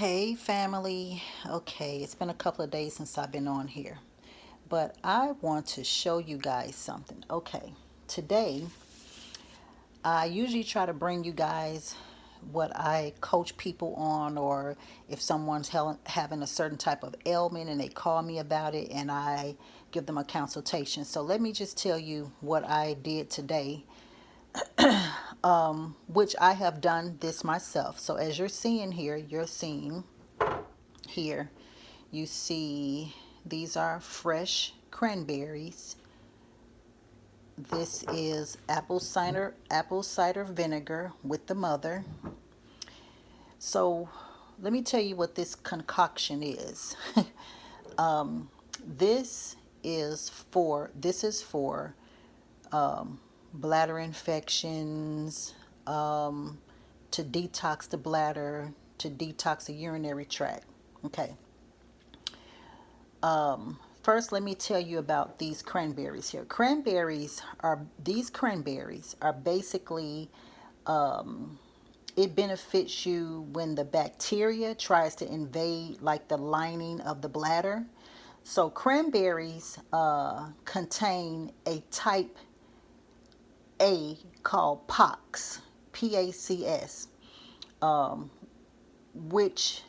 Hey family. Okay, it's been a couple of days since I've been on here, but I want to show you guys something. Okay, today I usually try to bring you guys what I coach people on, or if someone's having a certain type of ailment and they call me about it, and I give them a consultation. So let me just tell you what I did today, which I have done this myself. So as you're seeing here, here you see these are fresh cranberries. This is apple cider vinegar with the mother. So let me tell you what this concoction is. this this is for bladder infections, to detox the bladder, to detox the urinary tract. Okay. First, let me tell you about these cranberries here. These cranberries are basically, it benefits you when the bacteria tries to invade like the lining of the bladder. So cranberries contain a type A called POX, PACS, which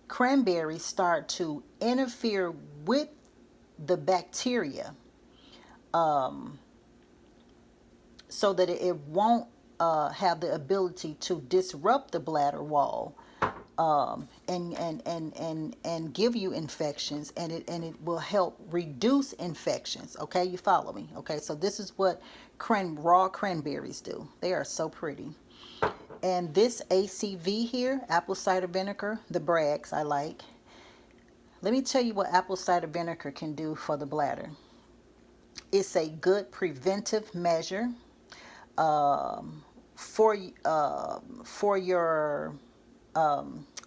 cranberries start to interfere with the bacteria, so that it won't have the ability to disrupt the bladder wall, and give you infections, and it will help reduce infections. Okay, you follow me? Okay, so this is what raw cranberries do. They are so pretty. And this ACV here, apple cider vinegar, the Brags I like. Let me tell you what apple cider vinegar can do for the bladder. It's a good preventive measure, for your,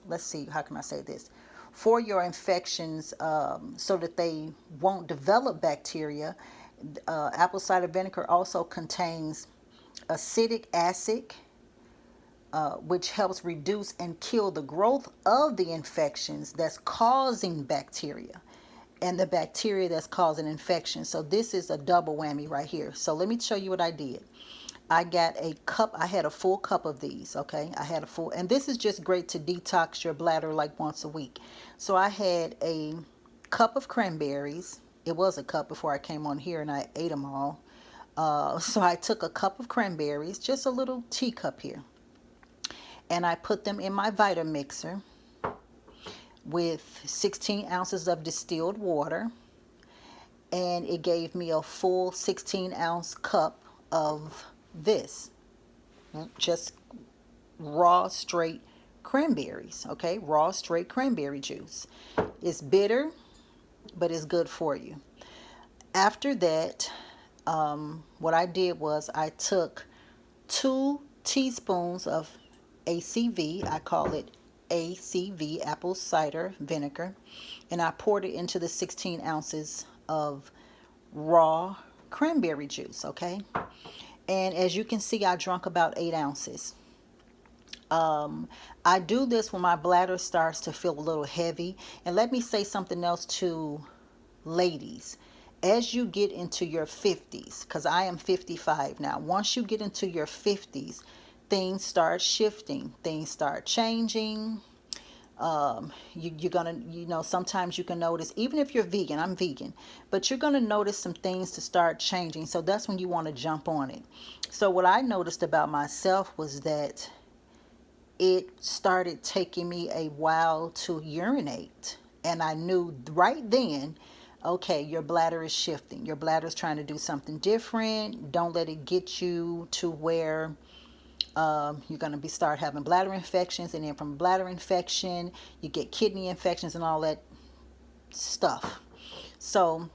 let's see, how can I say this? For your infections, so that they won't develop bacteria. Apple cider vinegar also contains acetic acid, which helps reduce and kill the growth of the infections that's causing bacteria, and the bacteria that's causing infection. So this is a double whammy right here. So let me show you what I did. I got a cup. I had a full cup of these. Okay, I had a full, and this is just great to detox your bladder like once a week. So I had a cup of cranberries. It was a cup before I came on here, and I ate them all. So I took a cup of cranberries, just a little teacup here, and I put them in my Vitamixer with 16 ounces of distilled water, and it gave me a full 16-ounce cup of this, just raw straight cranberries. Okay, raw straight cranberry juice. It's bitter, but it's good for you. After that, what I did was I took 2 teaspoons of ACV. I call it ACV, apple cider vinegar, and I poured it into the 16 ounces of raw cranberry juice. Okay, and as you can see, I drank about 8 ounces. I do this when my bladder starts to feel a little heavy. And let me say something else to ladies. As you get into your 50s, because I am 55 now, once you get into your 50s, things start shifting, things start changing. You're gonna, sometimes you can notice, even if you're vegan, I'm vegan, but you're gonna notice some things to start changing. So that's when you want to jump on it. So what I noticed about myself was that it started taking me a while to urinate. And I knew right then, okay, your bladder is shifting. Your bladder is trying to do something different. Don't let it get you to where you're going to start having bladder infections. And then from bladder infection, you get kidney infections and all that stuff. So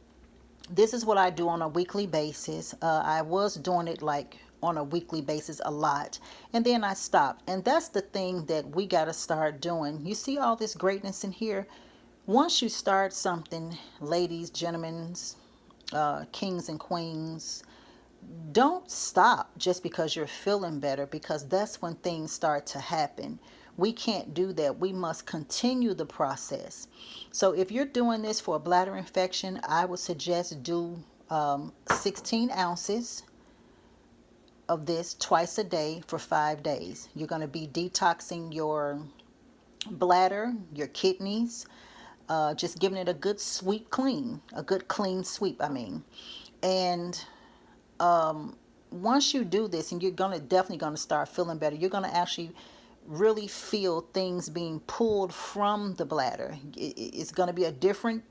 this is what I do on a weekly basis. I was doing it like on a weekly basis a lot, and then I stopped. And that's the thing that we got to start doing. You see all this greatness in here? Once you start something, ladies, gentlemen, kings and queens, don't stop just because you're feeling better, because that's when things start to happen. We can't do that. We must continue the process. So if you're doing this for a bladder infection, I would suggest do 16 ounces of this twice a day for 5 days. You're going to be detoxing your bladder, your kidneys, just giving it a good sweep clean, a good clean sweep, I mean. And once you do this, and you're definitely gonna start feeling better, you're gonna actually really feel things being pulled from the bladder. It's gonna be a different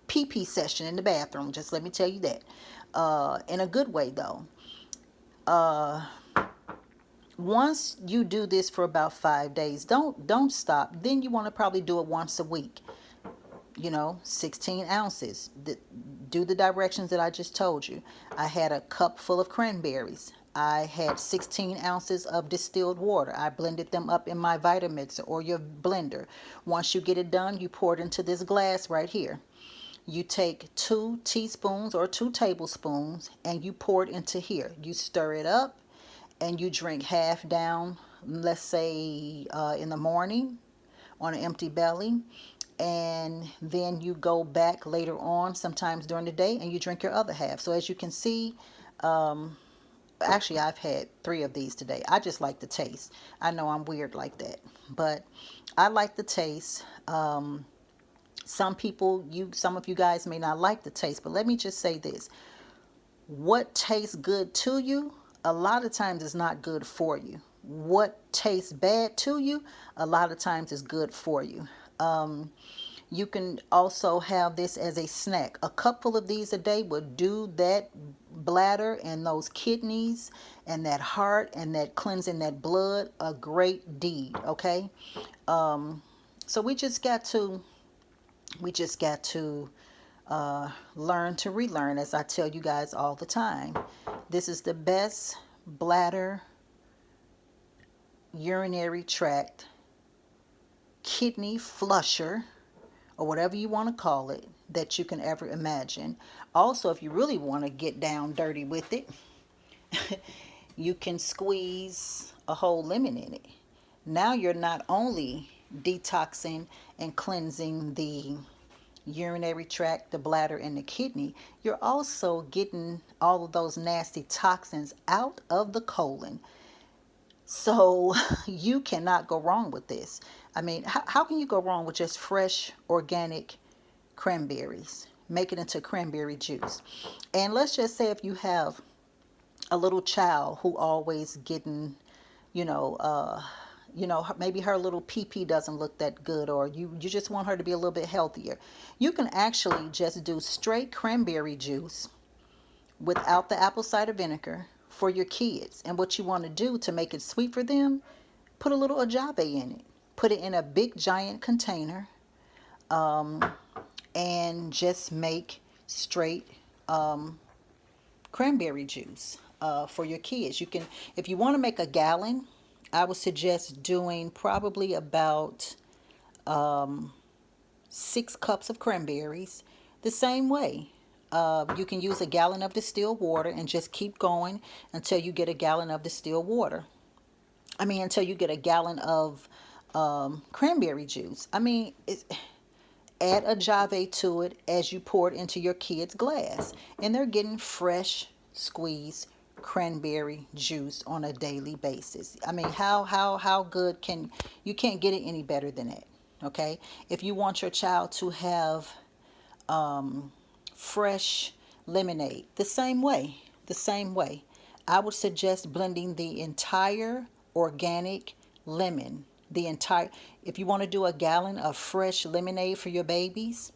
pee session in the bathroom. Just let me tell you that, in a good way though. Once you do this for about 5 days, don't stop. Then you want to probably do it once a week. 16 ounces. Do the directions that I just told you. I had a cup full of cranberries. I had 16 ounces of distilled water. I blended them up in my Vitamixer or your blender. Once you get it done, you pour it into this glass right here. You take 2 teaspoons or 2 tablespoons and you pour it into here. You stir it up and you drink half down, let's say in the morning on an empty belly. And then you go back later on, sometimes during the day, and you drink your other half. So as you can see, actually I've had 3 of these today. I just like the taste. I know I'm weird like that, but I like the taste. Some of you guys may not like the taste, but let me just say this. What tastes good to you, a lot of times is not good for you. What tastes bad to you, a lot of times is good for you. You can also have this as a snack. A cupful of these a day would do that bladder and those kidneys and that heart and that cleansing that blood a great deed, okay? So we just got to learn to relearn, as I tell you guys all the time. This is the best bladder, urinary tract, kidney flusher, or whatever you want to call it, that you can ever imagine. Also, if you really want to get down dirty with it, you can squeeze a whole lemon in it. Now you're not only detoxing and cleansing the urinary tract, the bladder, and the kidney, you're also getting all of those nasty toxins out of the colon. So you cannot go wrong with this. I mean, how can you go wrong with just fresh organic cranberries? Make it into cranberry juice. And let's just say if you have a little child who always getting, maybe her little pee doesn't look that good, or you just want her to be a little bit healthier. You can actually just do straight cranberry juice without the apple cider vinegar for your kids. And what you want to do to make it sweet for them, put a little agave in it. Put it in a big giant container, and just make straight cranberry juice for your kids. You can, if you want to make a gallon, I would suggest doing probably about 6 cups of cranberries. The same way, you can use a gallon of distilled water and just keep going until you get a gallon of distilled water. Until you get a gallon of cranberry juice. Add agave to it as you pour it into your kid's glass, and they're getting fresh squeezed cranberry juice on a daily basis. How good you can't get it any better than that. Okay, if you want your child to have fresh lemonade, the same way, I would suggest blending the entire organic lemon. If you want to do a gallon of fresh lemonade for your babies,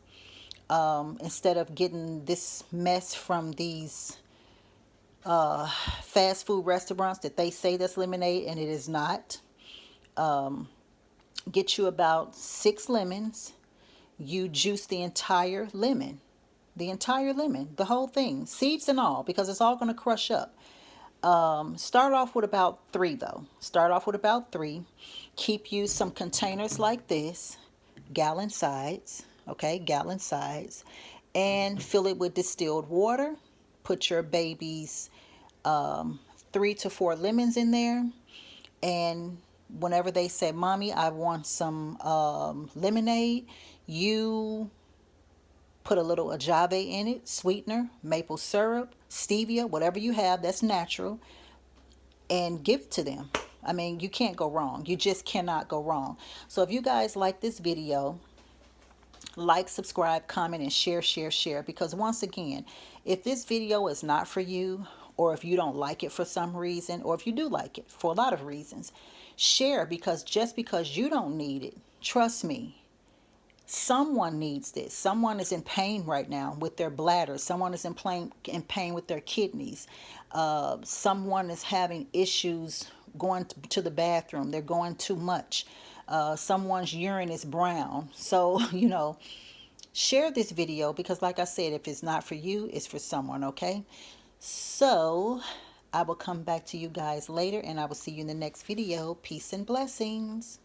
instead of getting this mess from these fast food restaurants that they say that's lemonade and it is not, get you about 6 lemons. You juice the entire lemon, the whole thing, seeds and all, because it's all going to crush up. Start off with about 3 though. Keep you some containers like this, gallon size, and fill it with distilled water. Put your baby's 3 to 4 lemons in there, and whenever they say, Mommy, I want some lemonade, you put a little agave in it, sweetener, maple syrup, stevia, whatever you have that's natural, and give it to them. I mean, you can't go wrong. You just cannot go wrong. So if you guys like this video, like, subscribe, comment, and share, because once again, if this video is not for you, or if you don't like it for some reason, or if you do like it for a lot of reasons, share, because just because you don't need it, trust me, someone needs this. Someone is in pain right now with their bladder. Someone is in pain with their kidneys. Someone is having issues going to the bathroom. They're going too much. Someone's urine is brown. So, share this video, because like I said, if it's not for you, it's for someone, okay? So I will come back to you guys later, and I will see you in the next video. Peace and blessings.